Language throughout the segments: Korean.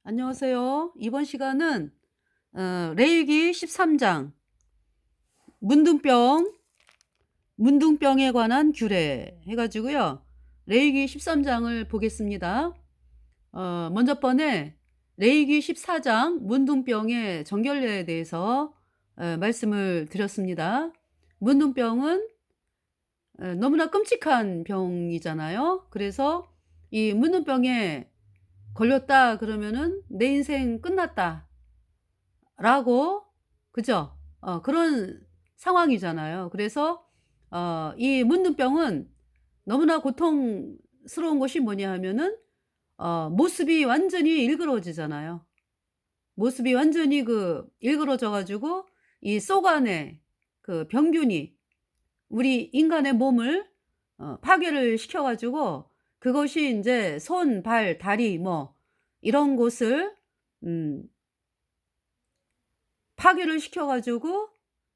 안녕하세요. 이번 시간은 레위기 13장 문둥병, 문둥병에 관한 규례 해 가지고요. 레위기 13장을 보겠습니다. 먼저 번에 레위기 14장 문둥병의 정결례에 대해서 말씀을 드렸습니다. 문둥병은 너무나 끔찍한 병이잖아요. 그래서 이 문둥병에 걸렸다 그러면은 '내 인생 끝났다.' 라고, 그죠? 그런 상황이잖아요. 그래서 이 문둥병은 너무나 고통스러운 것이 뭐냐 하면은 모습이 완전히 일그러지잖아요. 모습이 완전히 일그러져 가지고 이 속 안에 병균이 우리 인간의 몸을 파괴를 시켜 가지고 그것이 인제 손, 발, 다리 뭐 이런 곳을 음 파괴를 시켜 가지고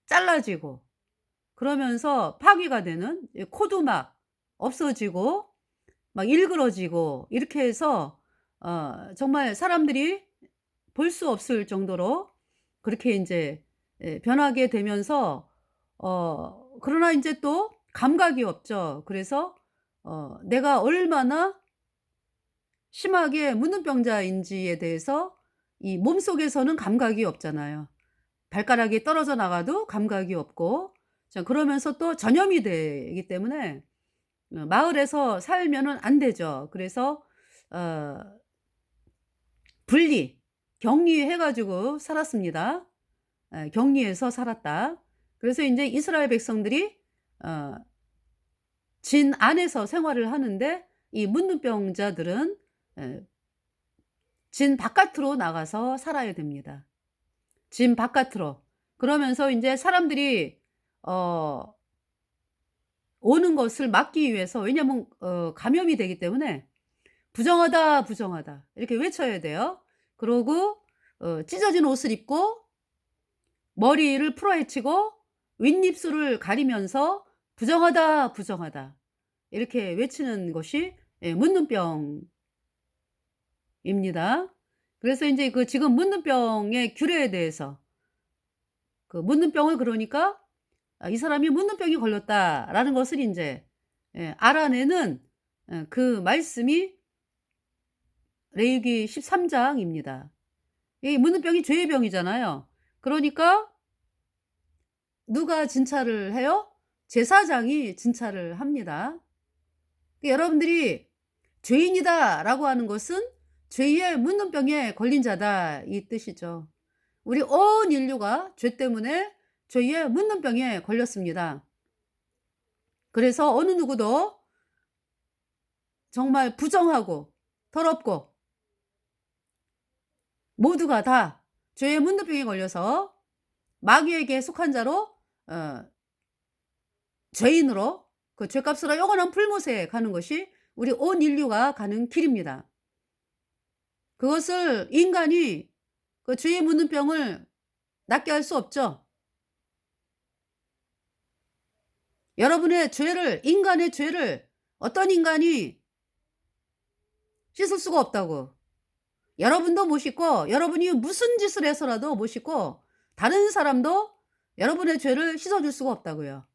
잘라지고, 그러면서 파괴가 되는, 코도 막 없어지고 막 일그러지고 이렇게 해서 정말 사람들이 볼 수 없을 정도로 그렇게 인제 변하게 되면서 그러나 인제 또 감각이 없죠. 그래서 내가 얼마나 심하게 문둥병자인지에 대해서 이 몸속에서는 감각이 없잖아요. 발가락이 떨어져 나가도 감각이 없고, 자 그러면서 또 전염이 되기 때문에 마을에서 살면은 안 되죠. 그래서 어 분리, 격리해 가지고 살았습니다. 격리해서 살았다. 그래서 인제 이스라엘 백성들이 어 진 안에서 생활을 하는데 이 문둥병자들은 에 진 바깥으로 나가서 살아야 됩니다. 진 바깥으로. 그러면서 인제 사람들이 어 오는 것을 막기 위해서, 왜냐면 감염이 되기 때문에 "부정하다, 부정하다." 이렇게 외쳐야 돼요. 그러고 찢어진 옷을 입고 머리를 풀어헤치고 윗입술을 가리면서 "부정하다, 부정하다." 이렇게 외치는 것이 문둥병입니다. 그래서 인제 지금 문둥병의 규례에 대해서, 문둥병을 그러니까 '이 사람이 문둥병이 걸렸다.'라는 것을 인제 알아내는 그 말씀이 레위기 13 장입니다. 이 문둥병이 죄의 병이잖아요. 그러니까 누가 진찰을 해요? 제사장이 진찰을 합니다. 여러분들이 "죄인이다."라고 하는 것은 "죄의 문둥병에 걸린 자다." 이 뜻이죠. 우리 온 인류가 죄 때문에 죄의 문둥병에 걸렸습니다. 그래서 어느 누구도 정말 부정하고 더럽고 모두가 다 죄의 문둥병에 걸려서 마귀에게 속한 자로 어 죄인으로 죄값으로 영원한 불못에 가는 것이 우리 온 인류가 가는 길입니다. 그것을 인간이 죄의 문둥병을 낫게 할 수 없죠. 여러분의 죄를, 인간의 죄를 어떤 인간이 씻을 수가 없다고. 여러분도 못 씻고 여러분이 무슨 짓을 해서라도 못 씻고 다른 사람도 여러분의 죄를 씻어 줄 수가 없다고요.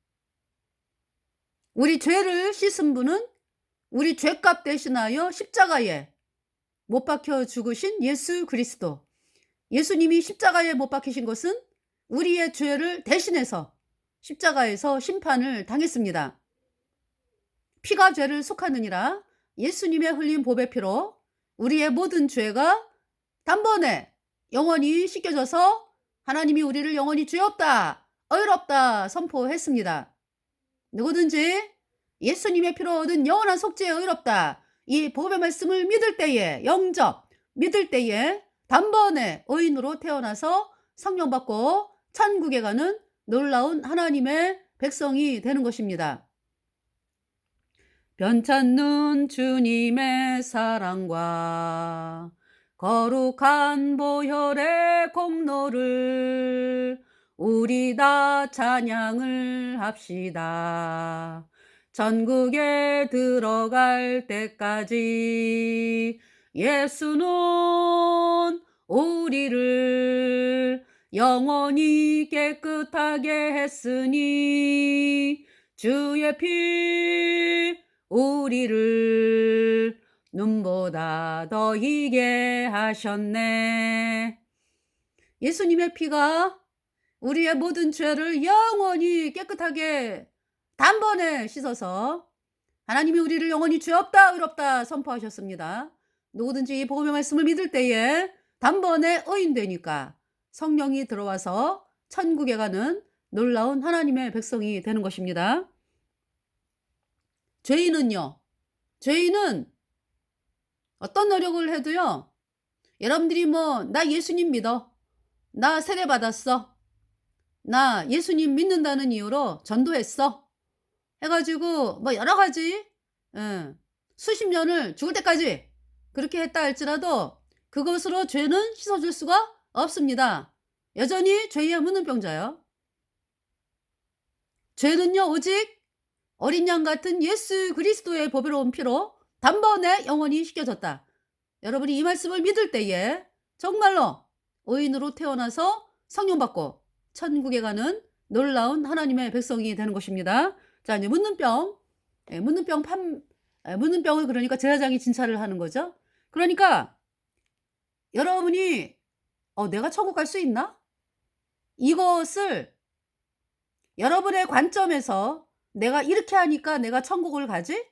우리 죄를 씻은 분은 우리 죄값 대신하여 십자가에 못 박혀 죽으신 예수 그리스도. 예수님이 십자가에 못 박히신 것은 우리의 죄를 대신해서 십자가에서 심판을 당했습니다. 피가 죄를 속하느니라. 예수님의 흘린 보배 피로 우리의 모든 죄가 단번에 영원히 씻겨져서 하나님이 우리를 영원히 죄 없다, 의롭다 선포했습니다. 누구든지 예수님의 피로 얻은 영원한 속죄에 의롭다, 이 복음의 말씀을 믿을 때에, 영접 믿을 때에 단번에 의인으로 태어나서 성령 받고 천국에 가는 놀라운 하나님의 백성이 되는 것입니다. 변찮는 주님의 사랑과 거룩한 보혈의 공로를 우리 다 찬양을 합시다. 천국에 들어갈 때까지 예수는 우리를 영원히 깨끗하게 했으니 주의 피 우리를 눈보다 더 희게 하셨네. 예수님의 피가 우리의 모든 죄를 영원히 깨끗하게 단번에 씻어서 하나님이 우리를 영원히 죄 없다 의롭다 선포하셨습니다. 누구든지 이 복음의 말씀을 믿을 때에 단번에 의인되니까 성령이 들어와서 천국에 가는 놀라운 하나님의 백성이 되는 것입니다. 죄인은요, 죄인은 어떤 노력을 해도요, 여러분들이 뭐 나 예수님 믿어, 나 세례 받았어, 나 예수님 믿는다는 이유로 전도했어 해가지고 뭐 여러 가지 수십 년을 죽을 때까지 그렇게 했다 할지라도 그것으로 죄는 씻어줄 수가 없습니다. 여전히 죄의 문둥병자요. 죄는요 오직 어린 양 같은 예수 그리스도의 보배로운 피로 단번에 영원히 씻겨졌다. 여러분이 이 말씀을 믿을 때에 정말로 의인으로 태어나서 성령 받고 천국에 가는 놀라운 하나님의 백성이 되는 것입니다. 자, 이제 문둥병, 문둥병을 그러니까 제사장이 진찰을 하는 거죠. 그러니까 여러분이 내가 천국 갈 수 있나? 이것을 여러분의 관점에서 내가 이렇게 하니까 내가 천국을 가지?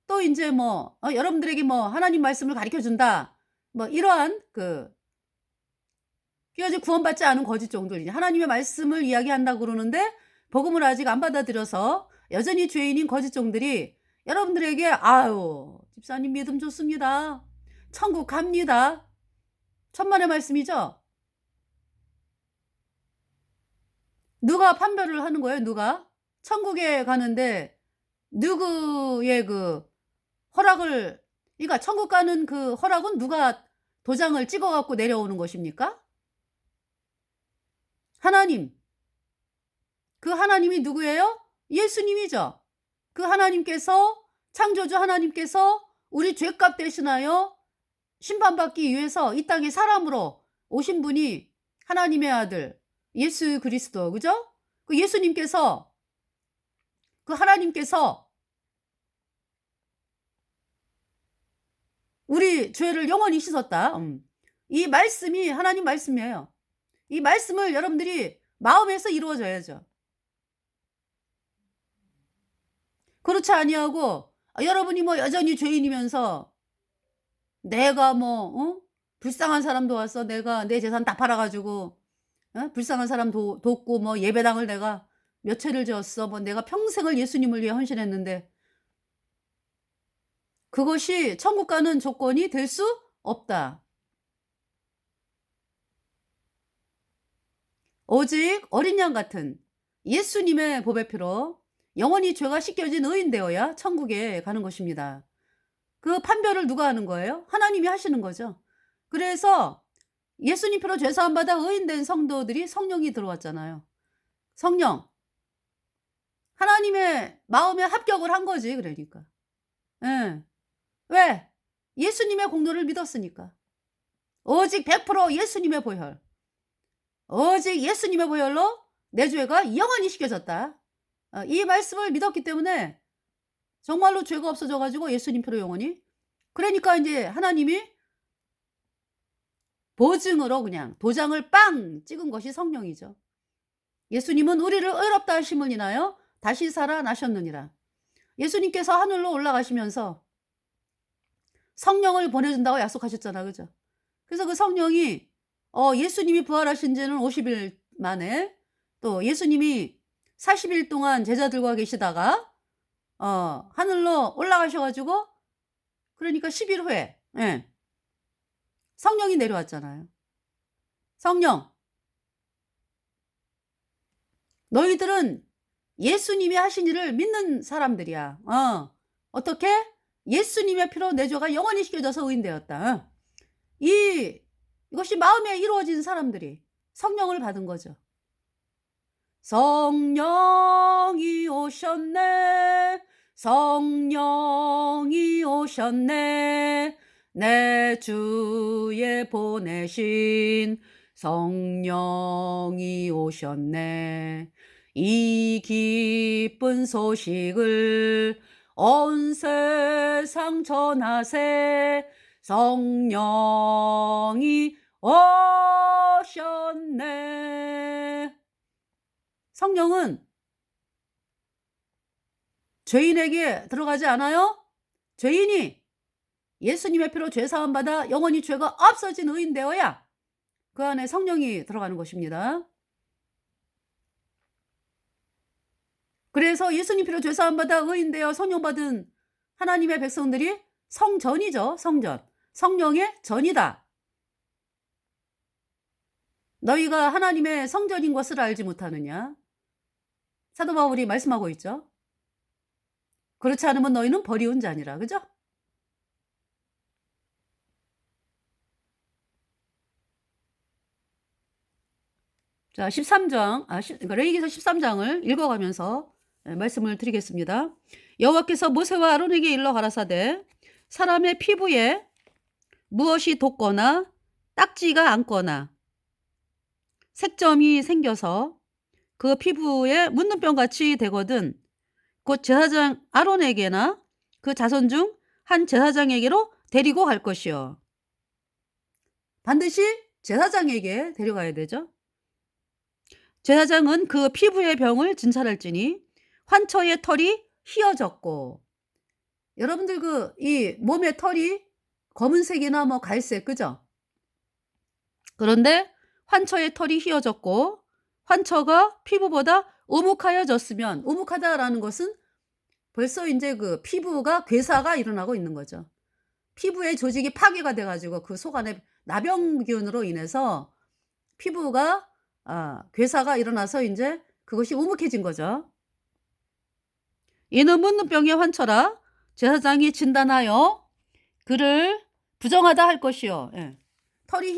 또 이제 뭐 여러분들에게 뭐 하나님 말씀을 가르쳐 준다. 뭐 이러한 아직 구원받지 않은 거짓 종들, 하나님의 말씀을 이야기한다고 그러는데 복음을 아직 안 받아들여서 여전히 죄인인 거짓 종들이 여러분들에게 아유 집사님 믿음 좋습니다, 천국 갑니다, 천만의 말씀이죠. 누가 판별을 하는 거예요? 누가? 천국에 가는데 누구의 그 허락을, 그러니까 천국 가는 그 허락은 누가 도장을 찍어 갖고 내려오는 것입니까? 하나님. 그 하나님이 누구예요? 예수님이죠. 그 하나님께서, 창조주 하나님께서 우리 죄값 대신하여 심판받기 위해서 이 땅에 사람으로 오신 분이 하나님의 아들 예수 그리스도, 그죠? 그 예수님께서, 그 하나님께서 우리 죄를 영원히 씻었다. 이 말씀이 하나님 말씀이에요. 이 말씀을 여러분들이 마음에서 이루어져야죠. 그렇지 아니하고 여러분이 뭐 여전히 죄인이면서 내가 뭐 불쌍한 사람 도왔어, 내가 내 재산 다 팔아가지고 불쌍한 사람 돕고 뭐 예배당을 내가 몇 채를 지었어, 뭐 내가 평생을 예수님을 위해 헌신했는데, 그것이 천국 가는 조건이 될 수 없다. 오직 어린 양 같은 예수님의 보배 피로 영원히 죄가 씻겨진 의인 되어야 천국에 가는 것입니다. 그 판별을 누가 하는 거예요? 하나님이 하시는 거죠. 그래서 예수님 피로 죄사함 받아 의인 된 성도들이 성령이 들어왔잖아요. 성령, 하나님의 마음에 합격을 한 거지. 그러니까 왜? 예수님의 공로를 믿었으니까. 오직 100% 예수님의 보혈, 오직 예수님의 보혈로 내 죄가 영원히 씻겨졌다. 이 말씀을 믿었기 때문에 정말로 죄가 없어져 가지고 예수님 피로 영원히, 그러니까 이제 하나님이 보증으로 그냥 도장을 빵 찍은 것이 성령이죠. 예수님은 우리를 의롭다 하심을 인하여 다시 살아나셨느니라. 예수님께서 하늘로 올라가시면서 성령을 보내준다고 약속하셨잖아, 그죠? 그래서 그 성령이 예수님이 부활하신 지는 50일 만에, 또 예수님이 40일 동안 제자들과 계시다가 하늘로 올라가셔가지고, 그러니까 10일 후에 성령이 내려왔잖아요. 성령, 너희들은 예수님이 하신 일을 믿는 사람들이야. 어떻게? 예수님의 피로 내 죄가 영원히 씻겨져서 의인되었다. 이것이 마음에 이루어진 사람들이 성령을 받은 거죠. 성령이 오셨네, 성령이 오셨네, 내 주에 보내신 성령이 오셨네. 이 기쁜 소식을 온 세상 전하세. 성령이 오셨네. 성령은 죄인에게 들어가지 않아요. 죄인이 예수님의 피로 죄 사함 받아 영원히 죄가 없어진 의인 되어야 그 안에 성령이 들어가는 것입니다. 그래서 예수님 피로 죄 사함 받아 의인 되어 성령 받은 하나님의 백성들이 성전이죠. 성전. 성령의 전이다. 너희가 하나님의 성전인 것을 알지 못하느냐? 사도 바울이 말씀하고 있죠. 그렇지 않으면 너희는 버리운 자니라. 그죠? 자, 13장, 그러니까 레위기서 13장을 읽어가면서 말씀을 드리겠습니다. 여호와께서 모세와 아론에게 일러 가라사대 사람의 피부에 무엇이 돋거나 딱지가 않거나 색점이 생겨서 그 피부에 문둥병같이 되거든 곧 제사장 아론에게나 그 자손 중 한 제사장에게로 데리고 갈 것이요. 반드시 제사장에게 데려가야 되죠. 제사장은 그 피부의 병을 진찰할지니 환처의 털이 휘어졌고, 여러분들 이 몸의 털이 검은색이나 뭐 갈색, 그죠? 그런데 환처의 털이 휘어졌고 환처가 피부보다 우묵하여졌으면, 우묵하다라는 것은 벌써 이제 그 피부가 괴사가 일어나고 있는 거죠. 피부의 조직이 파괴가 돼가지고 그 속 안에 나병균으로 인해서 피부가 괴사가 일어나서 이제 그것이 우묵해진 거죠. 이는 문둥병의 환처라 제사장이 진단하여 그를 부정하다 할 것이요. 예. 털이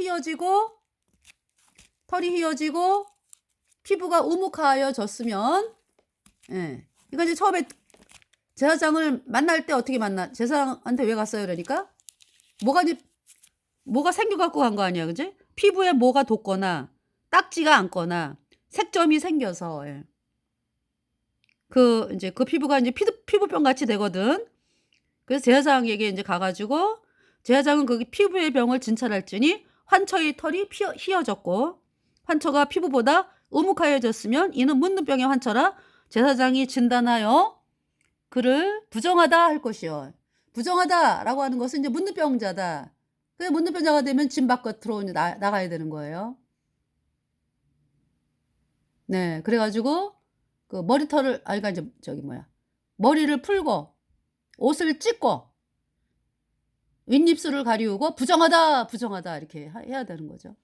휘어지고 피부가 우묵하여졌으면, 예. 이거 이제 처음에 제사장을 만날 때 어떻게 제사장한테 왜 갔어요? 그러니까 뭐가 생겨갖고 간 거 아니야, 그지? 피부에 뭐가 돋거나 딱지가 않거나 색점이 생겨서, 예. 이제 그 피부가 이제 피부병 같이 되거든. 그래서 제사장에게 이제 가가지고 제사장은 그 피부의 병을 진찰할지니 환처의 털이 휘어졌고 환처가 피부보다 우묵하여졌으면 이는 문둥병의 환처라 제사장이 진단하여 그를 부정하다 할 것이요. 부정하다라고 하는 것은 이제 문둥병자다. 그 문둥병자가 되면 진 밖으로 나가야 되는 거예요. 네, 그래가지고 그 머리털을 그러니까 이제 머리를 풀고 옷을 찢고 윗입술을 가리우고 부정하다 이렇게 해야 되는 거죠.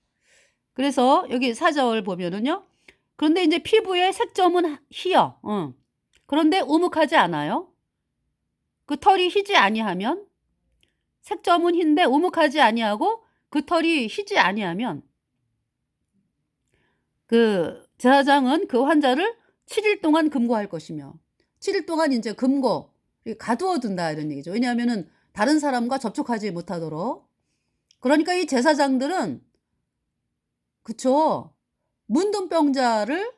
그래서 여기 4절 보면은요. 그런데 이제 피부의 색점은 희어. 그런데 우묵하지 않아요. 그 털이 희지 아니하면, 색점은 흰데 우묵하지 아니하고 그 털이 희지 아니하면 그 제사장은 그 환자를 7일 동안 금고할 것이며, 7일 동안 이제 가두어 둔다 이런 얘기죠. 왜냐하면은 다른 사람과 접촉하지 못하도록. 그러니까 이 제사장들은 그쵸, 문둥병자를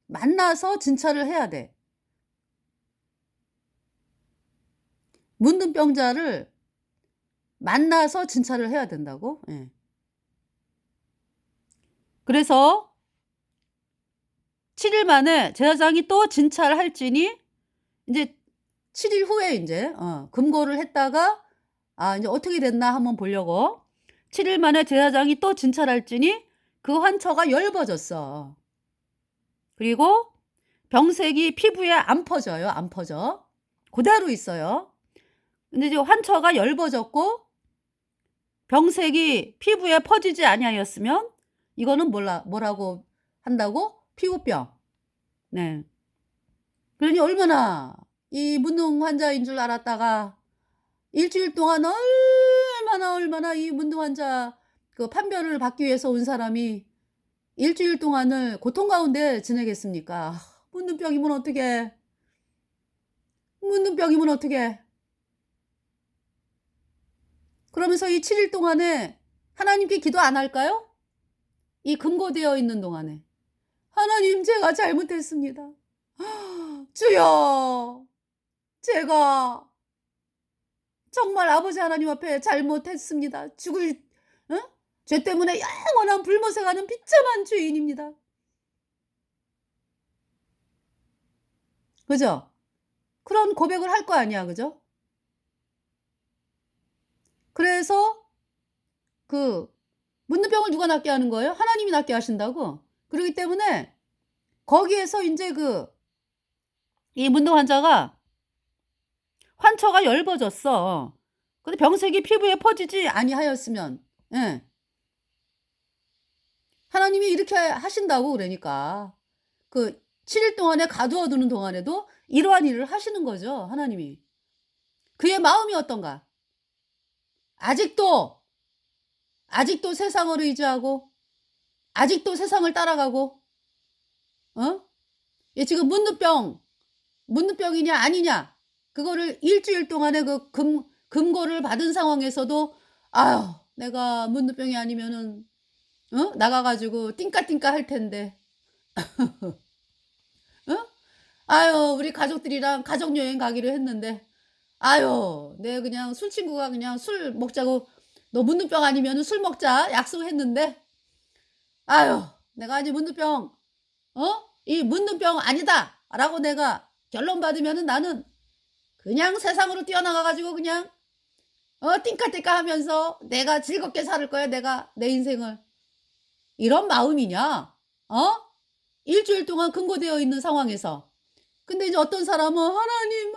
만나서 진찰을 해야 돼. 문둥병자를 만나서 진찰을 해야 된다고. 예. 그래서 7일 만에 제사장이 또 진찰할지니 이제 7일 후에 이제 금고를 했다가 이제 어떻게 됐나 한번 보려고 7일 만에 제사장이 또 진찰할지니 그 환처가 엷어졌어. 그리고 병색이 피부에 안 퍼져요. 안 퍼져. 그대로 있어요. 근데 이제 환처가 엷어졌고 병색이 피부에 퍼지지 아니하였으면 이거는 뭐라고 한다고? 피부병. 네. 그러니 얼마나 이 문둥 환자인 줄 알았다가 일주일 동안 얼마나 이 문둥 환자 그 판별을 받기 위해서 온 사람이 일주일 동안을 고통 가운데 지내겠습니까? 문둥병이면 어떡해? 문둥병이면 어떡해? 그러면서 이 7일 동안에 하나님께 기도 안 할까요? 이 금고되어 있는 동안에. 하나님, 제가 잘못했습니다. 주여, 제가 정말 아버지 하나님 앞에 잘못했습니다. 죽을 어? 죄 때문에 영원한 불못에 가는 비참한 죄인입니다. 그죠? 그런 고백을 할 거 아니야. 그죠? 그래서 그 묻는 병을 누가 낫게 하는 거예요? 하나님이 낫게 하신다고. 그렇기 때문에 거기에서 인제 이 문둥 환자가 환처가 엷어졌어. 근데 병색이 피부에 퍼지지 아니하였으면, 예, 하나님이 이렇게 하신다고. 그러니까 그 7일 동안에 가두어 두는 동안에도 이러한 일을 하시는 거죠, 하나님이. 그의 마음이 어떤가? 아직도, 아직도 세상을 의지하고 아직도 세상을 따라가고, 어? 얘 지금 문둥병이냐 아니냐, 그거를 일 주일 동안에 그 금고를 받은 상황에서도 아유, 내가 문둥병이 아니면은 나가 가지고 띵까띵까 할 텐데. 어? 아유, 우리 가족들이랑 가족 여행 가기로 했는데 아유, 내 그냥 술 친구가 그냥 술 먹자고 "너 문둥병 아니면은 술 먹자." 약속했는데 아유, 내가 이제 문둥병 이 "문둥병 아니다."라고 내가 결론 받으면은 나는 그냥 세상으로 뛰어나가 가지고 그냥 띵까띵까 하면서 내가 즐겁게 살 거야, 내가 내 인생을. 이런 마음이냐? 어? 일 주일 동안 금고되어 있는 상황에서. 근데 이제 어떤 사람은 "하나님,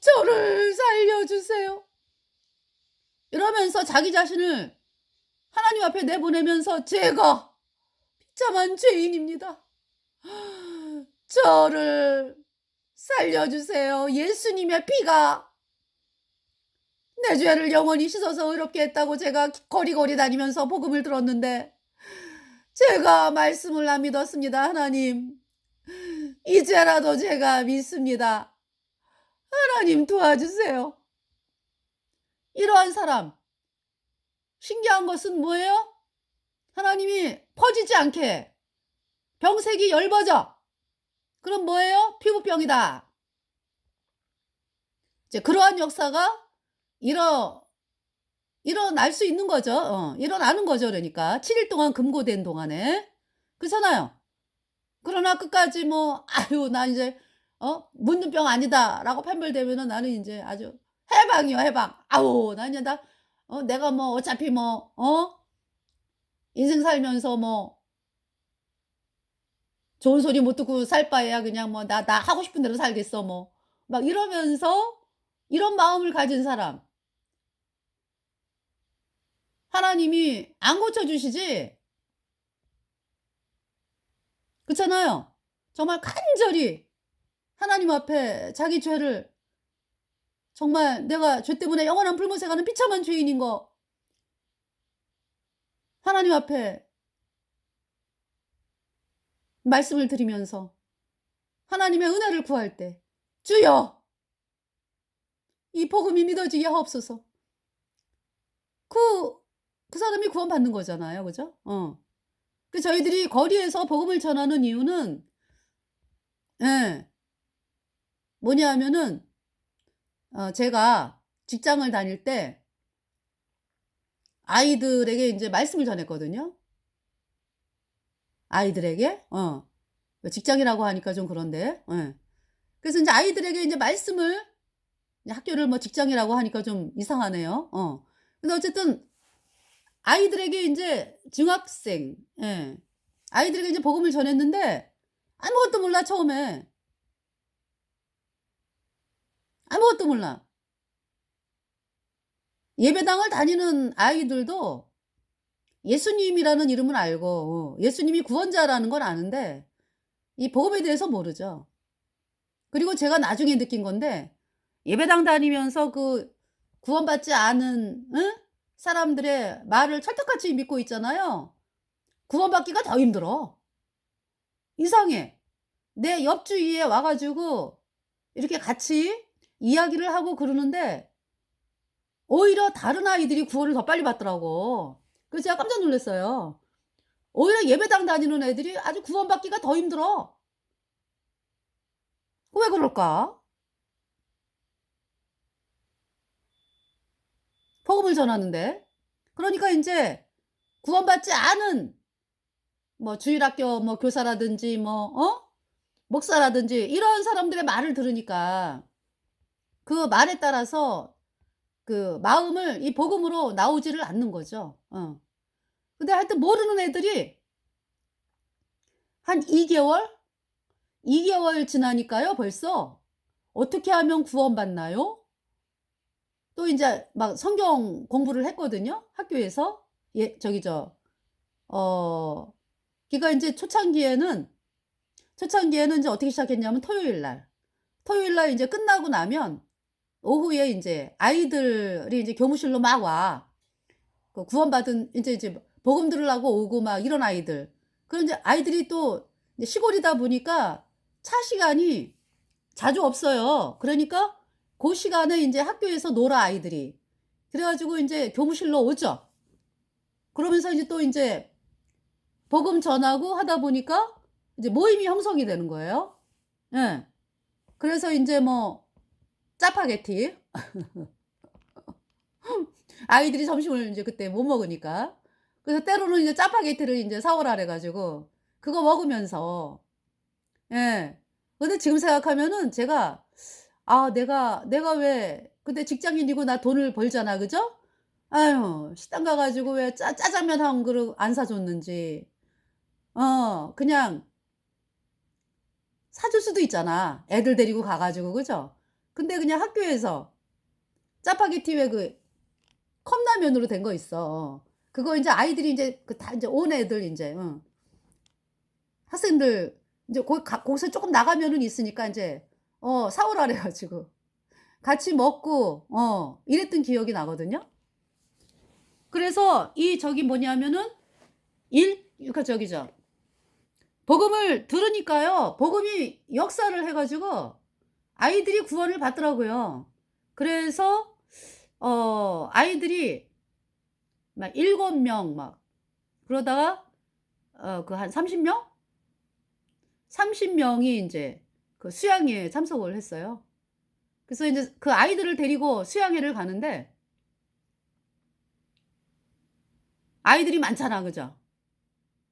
저를 살려 주세요." 이러면서 자기 자신을 하나님 앞에 내보내면서 "제가 비참한 죄인입니다. 저를 살려 주세요. 예수님의 피가 내 죄를 영원히 씻어서 의롭게 했다고 제가 거리거리 다니면서 복음을 들었는데 제가 말씀을 안 믿었습니다. 하나님, 이제라도 제가 믿습니다. 하나님 도와주세요." 이러한 사람, 신기한 것은 뭐예요? 하나님이 퍼지지 않게 병색이 엷어져. 그럼 뭐예요? 피부병이다. 이제 그러한 역사가 일어날 수 있는 거죠. 일어나는 거죠. 그러니까 7일 동안 금고된 동안에. 그렇잖아요. 그러나 끝까지 뭐 "아유, 나 이제 문둥병 아니다."라고 판별되면은 나는 인제 아주 해방이요, 해방. 아우, 나 인제 내가 뭐 어차피 뭐 인생 살면서 뭐 좋은 소리 못 듣고 살 바에야 그냥 뭐 나 하고 싶은 대로 살겠어." 뭐 막 이러면서 이런 마음을 가진 사람 하나님이 안 고쳐 주시지. 그렇잖아요. 정말 간절히 하나님 앞에 자기 죄를, 정말 내가 죄 때문에 영원한 불못에 가는 비참한 죄인인 거 하나님 앞에 말씀을 드리면서 하나님의 은혜를 구할 때 "주여, 이 복음이 믿어지게 하옵소서." 그 그 사람이 구원받는 거잖아요. 그죠? 저희들이 거리에서 복음을 전하는 이유는, 예, 뭐냐 하면은 제가 직장을 다닐 때 아이들에게 인제 말씀을 전했거든요. 아이들에게. 직장이라고 하니까 좀 그런데. 예. 그래서 인제 아이들에게 인제 말씀을, 이제 학교를 뭐 직장이라고 하니까 좀 이상하네요. 근데 어쨌든 아이들에게 인제 중학생, 예, 아이들에게 이제 복음을 전했는데 아무것도 몰라 처음에. 아무것도 몰라. 예배당을 다니는 아이들도 예수님이라는 이름은 알고 예수님이 구원자라는 건 아는데 이 복음에 대해서 모르죠. 그리고 제가 나중에 느낀 건데 예배당 다니면서 그 구원받지 않은 사람들의 말을 철떡같이 믿고 있잖아요. 구원받기가 더 힘들어. 이상해. 내 옆 주위에 와 가지고 이렇게 같이 이야기를 하고 그러는데 오히려 다른 아이들이 구원을 더 빨리 받더라고. 그래서 제가 깜짝 놀랐어요. 오히려 예배당 다니는 애들이 아주 구원받기가 더 힘들어. 왜 그럴까? 복음을 전하는데. 그러니까 인제 구원받지 않은 뭐 주일학교 뭐 교사라든지 뭐 목사라든지 이런 사람들의 말을 들으니까 그 말에 따라서 그 마음을 이 복음으로 나오지를 않는 거죠. 근데 하여튼 모르는 애들이 한 2개월 지나니까요 벌써 "어떻게 하면 구원받나요?" 또 인제 막 성경 공부를 했거든요 학교에서. 예 저기 어 그러니까 인제 초창기에는 인제 어떻게 시작했냐면 토요일 날 인제 끝나고 나면 오후에 인제 아이들이 인제 교무실로 막 와. 그 구원받은 인제 복음 들으려고 오고 막 이런 아이들. 그런 이제 아이들이 또 이제 시골이다 보니까 차 시간이 자주 없어요. 그러니까 고 시간에 인제 학교에서 놀아 아이들이. 그래 가지고 인제 교무실로 오죠. 그러면서 이제 또 인제 복음 전하고 하다 보니까 이제 모임이 형성이 되는 거예요. 예. 그래서 인제 뭐 짜파게티 아이들이 점심을 인제 그때 못 먹으니까. 그래서 때로는 이제 짜파게티를 인제 사 오라 그래 가지고 그거 먹으면서 예. 근데 지금 생각하면은 제가 '아 내가 왜 그때 직장인이고 나 돈을 벌잖아.' 그죠? 아유 식당 가 가지고 왜 짜장면 한 그릇 안 사 줬는지. 그냥 사줄 수도 있잖아. 애들 데리고 가 가지고 그죠? 근데 그냥 학교에서 짜파게티 왜 그 컵라면으로 된 거 있어. 그거 인제 아이들이 인제 그 다 인제 온 애들 인제 학생들 인제 거기서 쪼끔 나가면은 있으니까 인제 사 오라 그래 가지고 같이 먹고 이랬던 기억이 나거든요. 그래서 이 저기 뭐냐면은 그러니까 복음을 들으니까요. 복음이 역사를 해 가지고 아이들이 구원을 받더라고요. 그래서 아이들이 막 7명 막 그러다가 그 한 30 명? 30 명이 인제 그 수양회에 참석을 했어요. 그래서 인제 그 아이들을 데리고 수양회를 가는데 아이들이 많잖아. 그죠?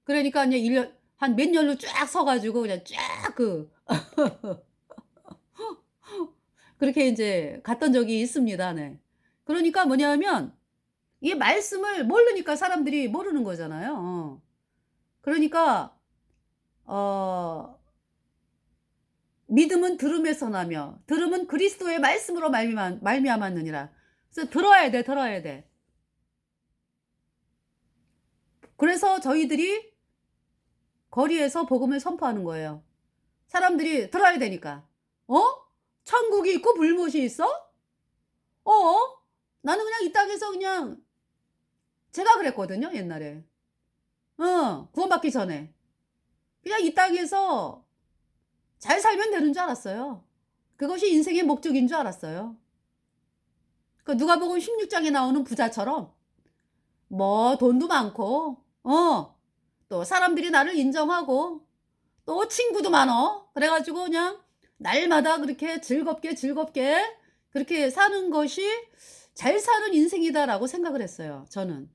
그러니까 인제 1년 한 몇 년로 쫙 서 가지고 그냥 쫙 그렇게 인제 갔던 적이 있습니다. 네. 그러니까 뭐냐면 이 말씀을 모르니까 사람들이 모르는 거잖아요. 그러니까 어 "믿음은 들음에서 나며 들음은 그리스도의 말씀으로 말미암았느니라." 그래서 들어야 돼, 들어야 돼. 그래서 저희들이 거리에서 복음을 선포하는 거예요. 사람들이 들어야 되니까. 어? 천국이 있고 불못이 있어? 어? 나는 그냥 이 땅에서 그냥 제가 그랬거든요, 옛날에. 구원받기 전에. 그냥 이 땅에서 잘 살면 되는 줄 알았어요. 그것이 인생의 목적인 줄 알았어요. 그 누가복음 16 장에 나오는 부자처럼 뭐 돈도 많고 또 사람들이 나를 인정하고 또 친구도 많어. 그래 가지고 그냥 날마다 그렇게 즐겁게 그렇게 사는 것이 '잘 사는 인생이다.'라고 생각을 했어요 저는.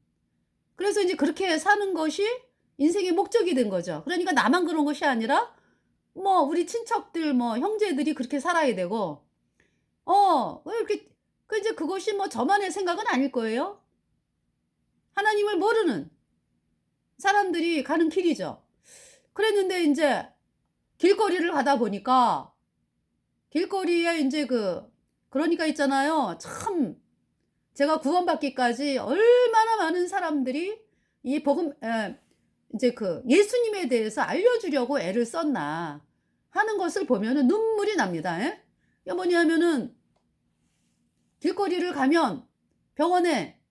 그래서 인제 그렇게 사는 것이 인생의 목적이 된 거죠. 그러니까 나만 그런 것이 아니라 뭐 우리 친척들 뭐 형제들이 그렇게 살아야 되고 왜 이렇게 그 인제 그것이 뭐 저만의 생각은 아닐 거예요. 하나님을 모르는 사람들이 가는 길이죠. 그랬는데 인제 길거리를 가다 보니까 길거리에 인제 그러니까 있잖아요. 참 제가 구원받기까지 얼마나 많은 사람들이 이 복음 인제 예수님에 대해서 알려주려고 애를 썼나 하는 것을 보면은 눈물이 납니다. 예? 이게 뭐냐면은 길거리를 가면 병원에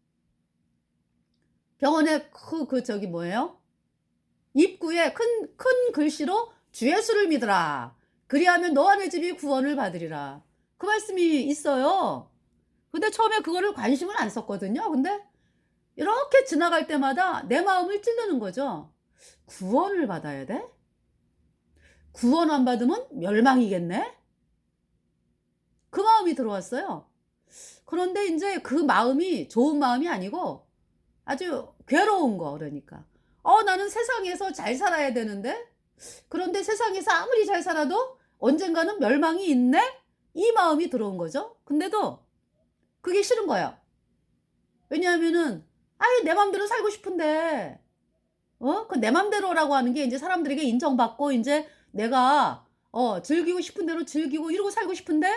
저기 뭐예요? 입구에 큰 글씨로 "주 예수를 믿으라. 그리하면 너와 내 집이 구원을 받으리라." 그 말씀이 있어요. 근데 처음에 그거를 관심을 안 썼거든요. 근데 이렇게 지나갈 때마다 내 마음을 찌르는 거죠. '구원을 받아야 돼? 구원 안 받으면 멸망이겠네?' 그 마음이 들어왔어요. 그런데 인제 그 마음이 좋은 마음이 아니고 아주 괴로운 거 그러니까. 나는 세상에서 잘 살아야 되는데 그런데 세상에서 아무리 잘 살아도 언젠가는 멸망이 있네? 이 마음이 들어온 거죠. 근데도 그게 싫은 거예요. 왜냐하면은 아유 내 맘대로 살고 싶은데 그 내 맘대로라고 하는 게 인제 사람들에게 인정받고 인제 내가 즐기고 싶은 대로 즐기고 이러고 살고 싶은데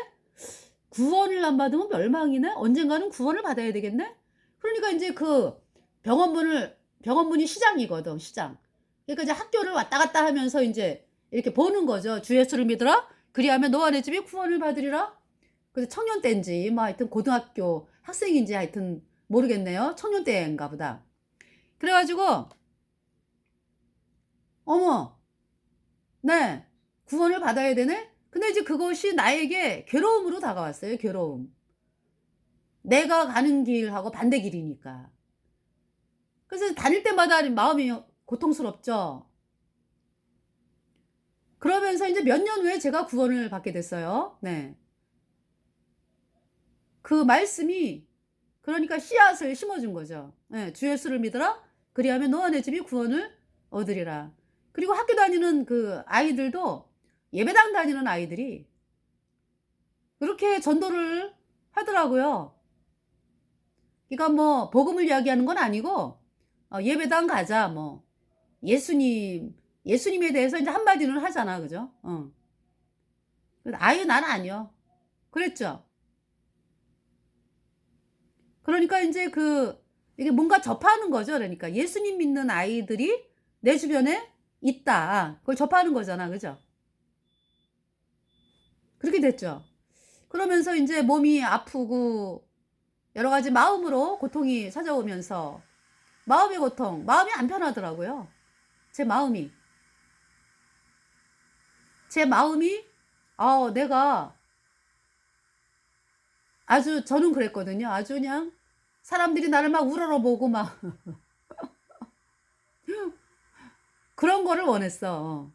'구원을 안 받으면 멸망이네. 언젠가는 구원을 받아야 되겠네.' 그러니까 인제 그 병원문이 시장이거든, 시장. 그러니까 이제 학교를 왔다 갔다 하면서 인제 이렇게 보는 거죠. "주 예수를 믿으라. 그리하면 너와 내 집이 구원을 받으리라." 그래서 청년 때인지 뭐 하여튼 고등학교 학생인지 하여튼 모르겠네요. 청년 때인가 보다. 그래 가지고 어머 네. 구원을 받아야 되네? 근데 이제 그것이 나에게 괴로움으로 다가왔어요, 괴로움. 내가 가는 길하고 반대 길이니까. 그래서 다닐 때마다 마음이 고통스럽죠. 그러면서 인제 몇 년 후에 제가 구원을 받게 됐어요. 네. 그 말씀이 그러니까 씨앗을 심어 준 거죠. 예. "주 예수를 믿어라. 그리하면 너와 내 집이 구원을 얻으리라." 그리고 학교 다니는 그 아이들도 예배당 다니는 아이들이 그렇게 전도를 하더라고요. 그러니까 뭐 복음을 이야기하는 건 아니고 "예배당 가자." 뭐 예수님에 대해서 인제 한마디는 하잖아. 그죠? 그래서 "아유 난 아니요." 그랬죠. 그러니까 인제 이게 뭔가 접하는 거죠. 그러니까 예수님 믿는 아이들이 내 주변에 있다. 그걸 접하는 거잖아. 그죠? 그렇게 됐죠. 그러면서 인제 몸이 아프고 여러 가지 마음으로 고통이 찾아오면서 마음의 고통, 마음이 안 편하더라고요. 제 마음이. 제 마음이 내가 아주 저는 그랬거든요. 아주 그냥 사람들이 나를 막 우러러보고 막 그런 거를 원했어.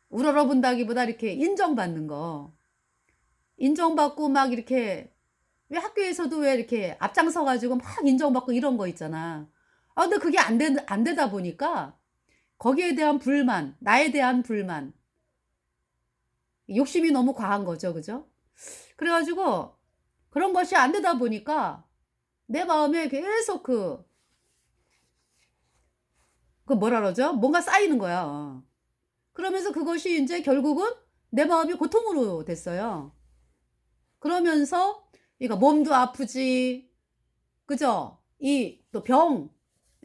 우러러본다기보다 이렇게 인정받는 거. 인정받고 막 이렇게 왜 학교에서도 왜 이렇게 앞장서 가지고 막 인정받고 이런 거 있잖아. 근데 그게 안 되다 보니까 거기에 대한 불만, 나에 대한 불만, 욕심이 너무 과한 거죠. 그죠? 그래 가지고 그런 것이 안 되다 보니까 내 마음에 계속 뭐라 그러죠? 뭔가 쌓이는 거야. 그러면서 그것이 인제 결국은 내 마음이 고통으로 됐어요. 그러면서 그러니까 몸도 아프지 그죠? 이 또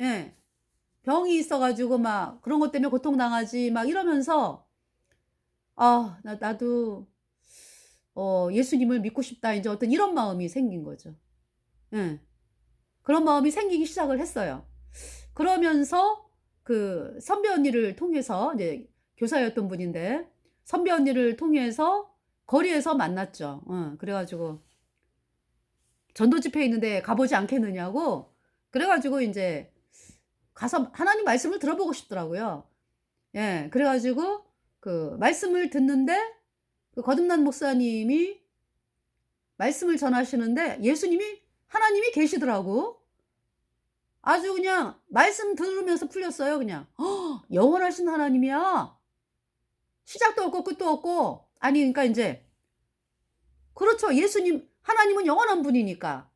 예. 병이 있어 가지고 막 그런 것 때문에 고통당하지 막 이러면서 '나도 예수님을 믿고 싶다.' 인제 어떤 이런 마음이 생긴 거죠. 예. 그런 마음이 생기기 시작을 했어요. 그러면서 그 선배 언니를 통해서 이제 교사였던 분인데 선배 언니를 통해서 거리에서 만났죠. 그래 가지고 전도 집회 있는데 가 보지 않겠느냐고 그래 가지고 인제 가서 하나님 말씀을 들어보고 싶더라고요. 예. 그래 가지고 그 말씀을 듣는데 그 거듭난 목사님이 말씀을 전하시는데 예수님이 하나님이 계시더라고. 아주 그냥 말씀 들으면서 풀렸어요 그냥. 영원하신 하나님이야. 시작도 없고 끝도 없고 아니 그러니까 인제 그렇죠. 예수님 하나님은 영원한 분이니까.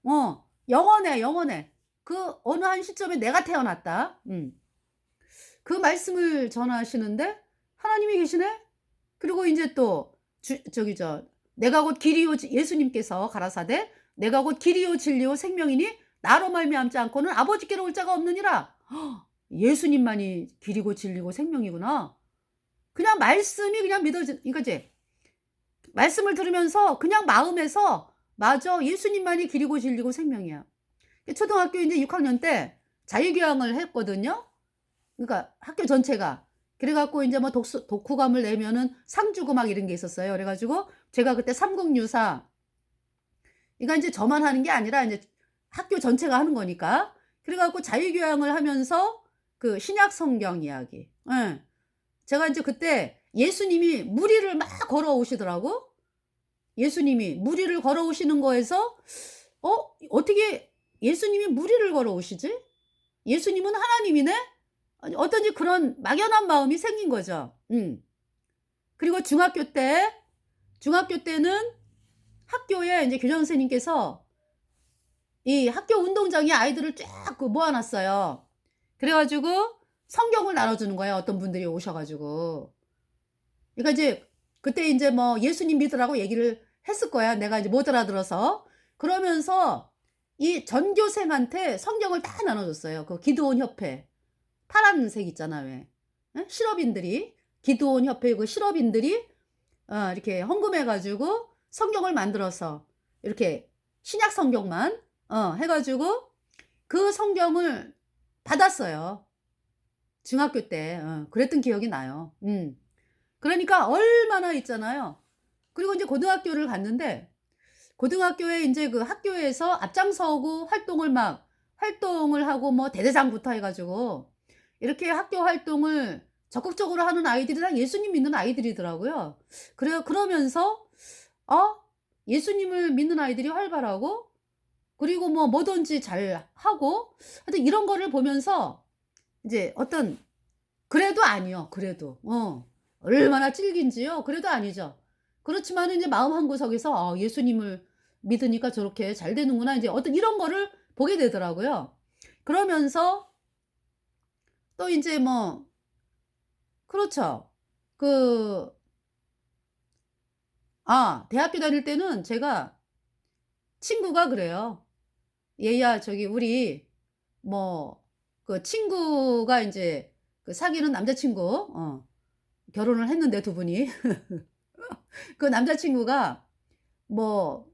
영원해, 영원해. 그 어느 한 시점에 내가 태어났다. 그 말씀을 전하시는데 하나님이 계시네? 그리고 인제 또 저기 "내가 곧 길이요" 예수님께서 가라사대 "내가 곧 길이요 진리요 생명이니 나로 말미암지 않고는 아버지께로 올 자가 없느니라." 예수님만이 길이고 진리고 생명이구나. 그냥 말씀이 그냥 그러니까 이제 말씀을 들으면서 그냥 마음에서 '맞아. 예수님만이 길이고 진리고 생명이야.' 초등학교 인제 6 학년 때 자유교양을 했거든요. 그러니까 학교 전체가. 그래 갖고 인제 뭐 독후감을 내면은 상 주고 막 이런 게 있었어요. 그래 가지고 제가 그때 삼국유사 그러니까 인제 저만 하는 게 아니라 인제 학교 전체가 하는 거니까. 그래 갖고 자유교양을 하면서 그 신약 성경 이야기. 예. 제가 인제 그때 예수님이 무리를 막 걸어오시더라고. 예수님이 무리를 걸어오시는 거에서 어떻게 예수님이 무리를 걸어오시지? 예수님은 하나님이네? 아니 어떤지 그런 막연한 마음이 생긴 거죠. 그리고 중학교 때는 학교에 인제 교장 선생님께서 이 학교 운동장에 아이들을 쫙 그 모아 놨어요. 그래 가지고 성경을 나눠 주는 거예요, 어떤 분들이 오셔 가지고. 그러니까 이제 그때 인제 뭐 예수님 믿으라고 얘기를 했을 거야, 내가 이제 못 알아들어서. 그러면서 이 전교생한테 성경을 다 나눠 줬어요. 그 기드온 협회. 파란색 있잖아 왜. 예? 실업인들이 기드온 협회 그 실업인들이 이렇게 헌금해 가지고 성경을 만들어서 이렇게 신약 성경만 해 가지고 그 성경을 받았어요. 중학교 때. 그랬던 기억이 나요. 그러니까 얼마나 있잖아요. 그리고 인제 고등학교를 갔는데 고등학교에 인제 그 학교에서 앞장서고 활동을 하고 뭐 대대장부터 해 가지고 이렇게 학교 활동을 적극적으로 하는 아이들이 다 예수님 믿는 아이들이더라고요. 그러면서 어 예수님을 믿는 아이들이 활발하고 그리고 뭐 뭐든지 잘하고 하여튼 이런 거를 보면서 인제 어떤 그래도 아니요. 그래도. 얼마나 찔긴지요. 그래도 아니죠. 그렇지만은 인제 마음 한구석에서 '아 예수님을 믿으니까 저렇게 잘 되는구나.' 인제 어떤 이런 거를 보게 되더라고요. 그러면서 또 인제 뭐 그렇죠. 그 대학교 다닐 때는 제가 친구가 그래요. "얘야 저기 우리" 뭐 그 친구가 인제 그 사귀는 남자 친구 결혼을 했는데 두 분이 그 남자 친구가 뭐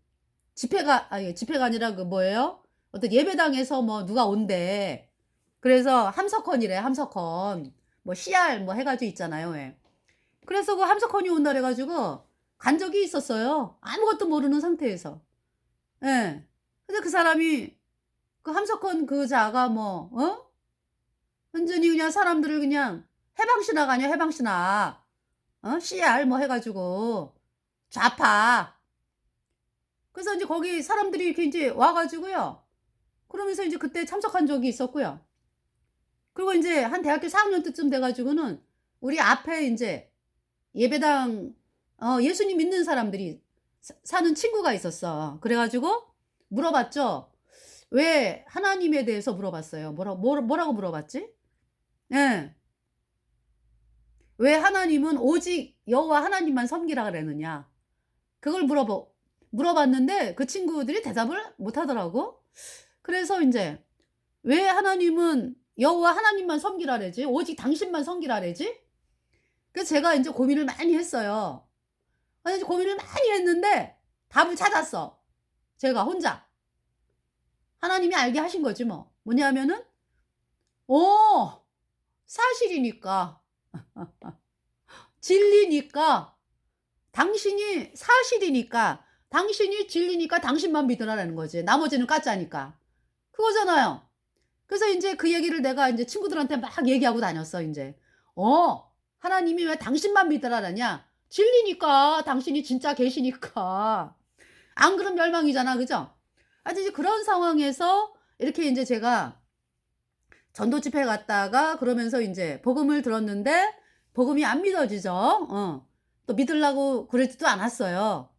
집회가 아니라 그 뭐예요? 어떤 예배당에서 뭐 누가 온대. 그래서 함석헌이래, 함석헌. 뭐 CR 뭐 해 가지고 있잖아요 왜. 그래서 그 함석헌이 온다 그래 가지고 간 적이 있었어요, 아무것도 모르는 상태에서. 예. 근데 그 사람이 그 함석헌 그 자가 뭐 완전히 그냥 사람들을 그냥 해방신학 아니야, 해방신학. CR 뭐 해 가지고 좌파. 그래서 인제 거기 사람들이 이렇게 인제 와 가지고요. 그러면서 인제 그때 참석한 적이 있었고요. 그리고 인제 한 대학교 4 학년 때쯤 돼 가지고는 우리 앞에 인제 예배당 예수님 믿는 사람들이 사는 친구가 있었어. 그래 가지고 물어봤죠. 왜 하나님에 대해서 물어봤어요. 뭐라고 물어봤지? 예. "왜 하나님은 오직 여호와 하나님만 섬기라 그랬느냐?" 그걸 물어봤는데 그 친구들이 대답을 못 하더라고. 그래서 인제 "왜 하나님은 여호와 하나님만 섬기라래지? 오직 당신만 섬기라래지?" 그래서 제가 인제 고민을 많이 했어요. 이제 고민을 많이 했는데 답을 찾았어, 제가 혼자. 하나님이 알게 하신 거지 뭐. 뭐냐면은 사실이니까. 진리니까. 당신이 사실이니까. 당신이 진리니까 당신만 믿으라라는 거지. 나머지는 가짜니까. 그거잖아요. 그래서 인제 그 얘기를 내가 인제 친구들한테 막 얘기하고 다녔어 인제. 하나님이 왜 당신만 믿으라라냐? 진리니까. 당신이 진짜 계시니까. 안 그러면 멸망이잖아. 그죠? 하여튼 이제 그런 상황에서 이렇게 인제 제가 전도 집회 갔다가 그러면서 인제 복음을 들었는데 복음이 안 믿어지죠. 또 믿으려고 그러지도 않았어요.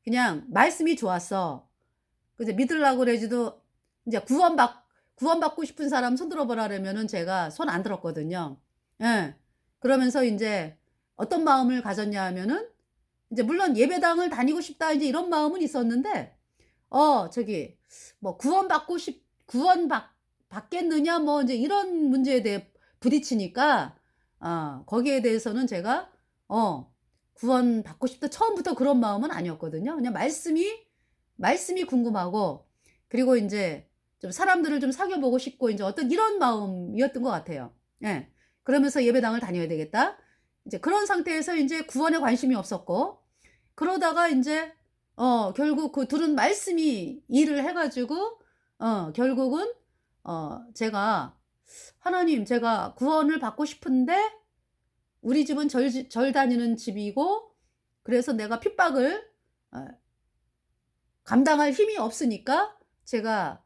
그냥 말씀이 좋았어. 그래서 믿으려고 그러지도 인제 구원받고 싶은 사람 손 들어 보라 그러면은 제가 손 안 들었거든요. 예. 그러면서 인제 어떤 마음을 가졌냐 하면은 인제 물론 '예배당을 다니고 싶다.' 인제 이런 마음은 있었는데 저기 뭐 구원받 받겠느냐 뭐 인제 이런 문제에 대해 부딪히니까 거기에 대해서는 제가 '구원받고 싶다.' 처음부터 그런 마음은 아니었거든요. 그냥 말씀이 궁금하고 그리고 인제 좀 사람들을 좀 사귀어 보고 싶고 인제 어떤 이런 마음이었던 것 같아요. 예. 그러면서 '예배당을 다녀야 되겠다.' 이제 그런 상태에서 인제 구원에 관심이 없었고 그러다가 인제 결국 그 둘은 말씀이 일을 해 가지고 결국은 제가 "하나님 제가 구원을 받고 싶은데 우리 집은 절 다니는 집이고 그래서 내가 핍박을 어 감당할 힘이 없으니까 제가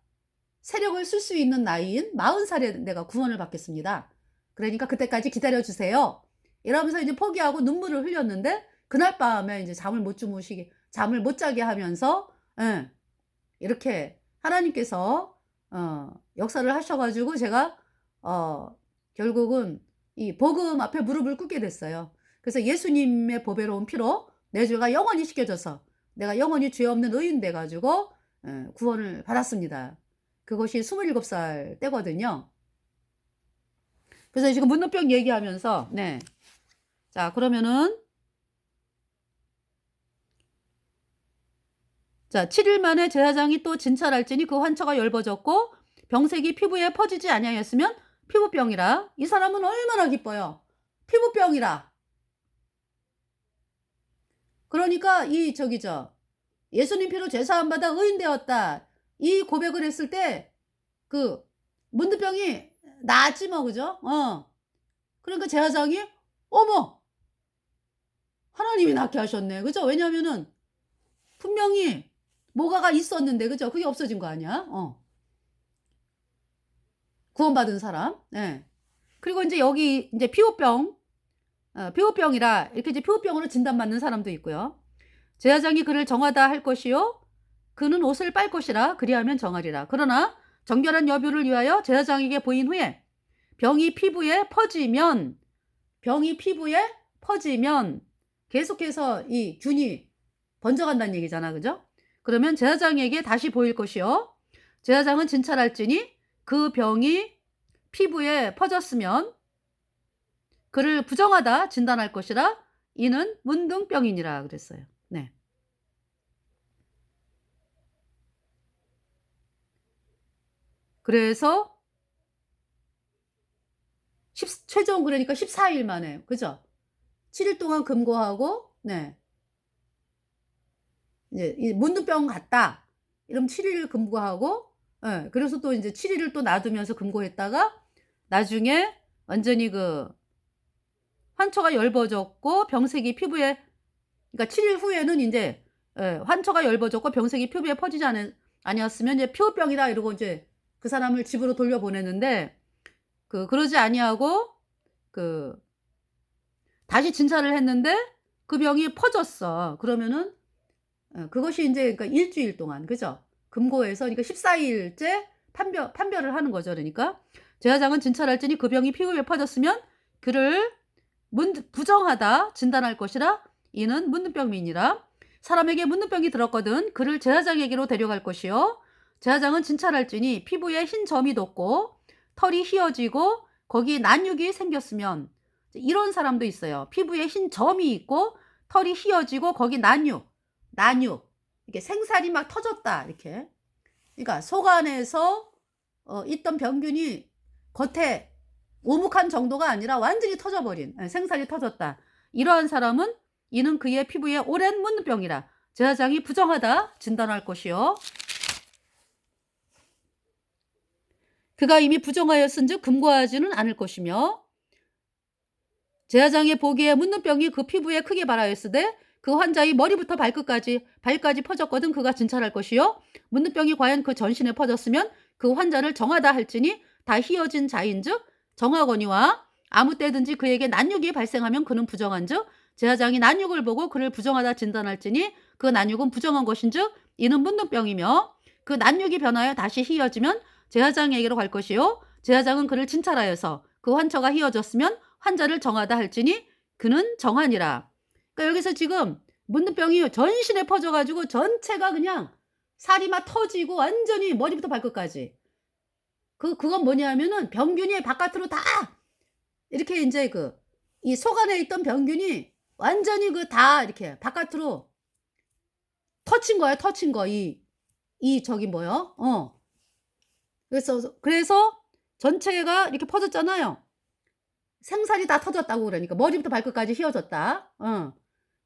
세력을 쓸 수 있는 나이인 40 살에 내가 구원을 받겠습니다. 그러니까 그때까지 기다려 주세요." 이러면서 이제 포기하고 눈물을 흘렸는데 그날 밤에 이제 잠을 못 자게 하면서 예 이렇게 하나님께서 역사를 하셔 가지고 제가 어 결국은 이 복음 앞에 무릎을 꿇게 됐어요. 그래서 예수님의 보배로운 피로 내 죄가 영원히 씻겨져서 내가 영원히 죄 없는 의인 돼 가지고 구원을 받았습니다. 그것이 27살 때거든요. 그래서 지금 문둥병 얘기하면서 네. 자 그러면은 자 7일 만에 제사장이 또 진찰할지니 그 환처가 열버졌고 병색이 피부에 퍼지지 아니하였으면 피부병이라. 이 사람은 얼마나 기뻐요. 피부병이라. 그러니까 이 예수님 피로 죄 사함 받아 의인 되었다. 이 고백을 했을 때 그 문둥병이 나았지 뭐 그죠? 그러니까 제사장이 "어머 하나님이 낫게 하셨네." 그죠? 왜냐하면은 분명히 뭐가가 있었는데 그죠? 그게 없어진 거 아니야? 구원받은 사람. 예. 그리고 인제 여기 인제 피부병이라 이렇게 이제 피부병으로 진단받는 사람도 있고요. 제사장이 그를 정하다 할 것이요 그는 옷을 빨 것이라 그리하면 정하리라. 그러나 정결한 여부를 위하여 제사장에게 보인 후에 병이 피부에 퍼지면 병이 피부에 퍼지면 계속해서 이 균이 번져간다는 얘기잖아. 그죠? 그러면 제사장에게 다시 보일 것이요 제사장은 진찰할지니 그 병이 피부에 퍼졌으면 그를 부정하다 진단할 것이라 이는 문둥병이니라 그랬어요. 네. 그래서 최종 그러니까 14일 만에 그죠? 7일 동안 금고하고 네. 이제 이 "문둥병 같다." 이러면 7 일을 금고하고 예 그래서 또 인제 7 일을 또 놔두면서 금고했다가 나중에 완전히 그 환초가 엷어졌고 병색이 피부에 그러니까 7일 후에는 인제 환초가 엷어졌고 병색이 피부에 퍼지지 아니었으면 이제 "피부병이다." 이러고 인제 그 사람을 집으로 돌려보냈는데 그러지 아니하고 그 다시 진찰을 했는데 그 병이 퍼졌어. 그러면은 그것이 인제 그러니까 1주일 동안 그죠? 금고에서 그러니까 14 일째 판별을 하는 거죠 그러니까. 제사장은 진찰할지니 그 병이 피부에 퍼졌으면 그를 부정하다 진단할 것이라 이는 문둥병이니라. 사람에게 문둥병이 들었거든 그를 제사장에게로 데려갈 것이요 제사장은 진찰할지니 피부에 흰 점이 돋고 털이 휘어지고 거기 난육이 생겼으면 이런 사람도 있어요. 피부에 흰 점이 있고 털이 휘어지고 거기 난육 이렇게 생살이 막 터졌다 이렇게. 그러니까 속 안에서 있던 병균이 겉에 오목한 정도가 아니라 완전히 터져 버린 생살이 터졌다. 이러한 사람은 이는 그의 피부에 오랜 문둥병이라 제사장이 부정하다 진단할 것이요 그가 이미 부정하였은즉 금고하지는 않을 것이며 제사장의 보기에 문둥병이 그 피부에 크게 발하였으되 그 환자의 머리부터 발까지 퍼졌거든 그가 진찰할 것이요 문둥병이 과연 그 전신에 퍼졌으면 그 환자를 정하다 할지니 다 희어진 자인즉 정하거니와 아무 때든지 그에게 난육이 발생하면 그는 부정한즉 제사장이 난육을 보고 그를 부정하다 진단할지니 그 난육은 부정한 것인즉 이는 문둥병이며 그 난육이 변하여 다시 희어지면 제사장에게로 갈 것이요 제사장은 그를 진찰하여서 그 환처가 희어졌으면 환자를 정하다 할지니 그는 정하니라. 그러니까 여기서 지금 문둥병이 전신에 퍼져 가지고 전체가 그냥 살이 막 터지고 완전히 머리부터 발끝까지. 그건 뭐냐면은 병균이 바깥으로 다 이렇게 인제 이 속 안에 있던 병균이 완전히 다 이렇게 바깥으로 터진 거야, 터진 거. 저기 뭐요? 그래서 전체가 이렇게 퍼졌잖아요. 생살이 다 터졌다고 그러니까 머리부터 발끝까지 휘어졌다.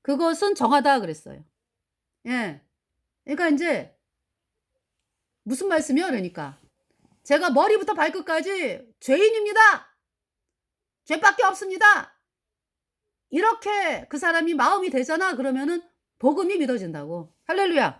그것은 정하다 그랬어요. 예. 그러니까 인제 무슨 말씀이요 그러니까. 제가 머리부터 발끝까지 죄인입니다. 죄밖에 없습니다. 이렇게 그 사람이 마음이 되잖아. 그러면은 복음이 믿어진다고. 할렐루야.